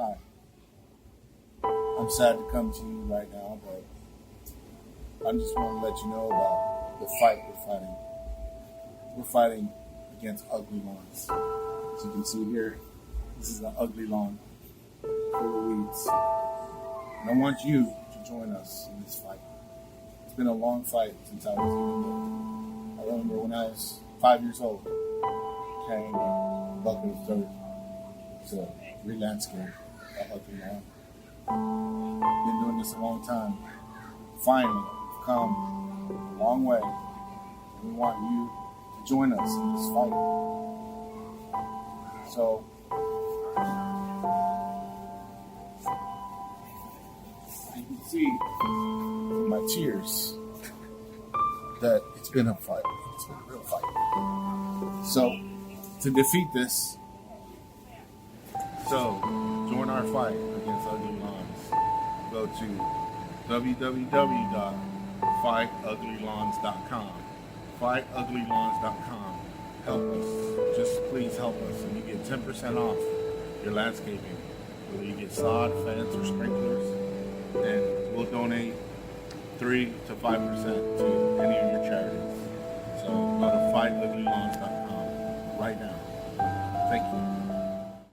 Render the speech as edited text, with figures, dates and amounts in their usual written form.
Hi. I'm sad to come to you right now, but I just want to let you know about the fight we're fighting. We're fighting against ugly lawns. As you can see here, this is an ugly lawn full of weeds. And I want you to join us in this fight. It's been a long fight since I was even little. I remember when I was 5 years old, carrying a bucket of dirt to re-landscape a ugly lawn. Been doing this a long time. Finally, we've come a long way, and we want you to join us in this fight. So, you can see from my tears that it's been a fight. It's been a real fight. So, to defeat this, join our fight against ugly lawns. Go to www.fightugly.lawns.com. Fightugly.lawns.com. Help us. Just please help us. And you get 10% off your landscaping. Whether you get sod, fence, or sprinklers. And we'll donate 3 to 5% to any of your charities. So go to fightugly.lawns.com right now. Thank you.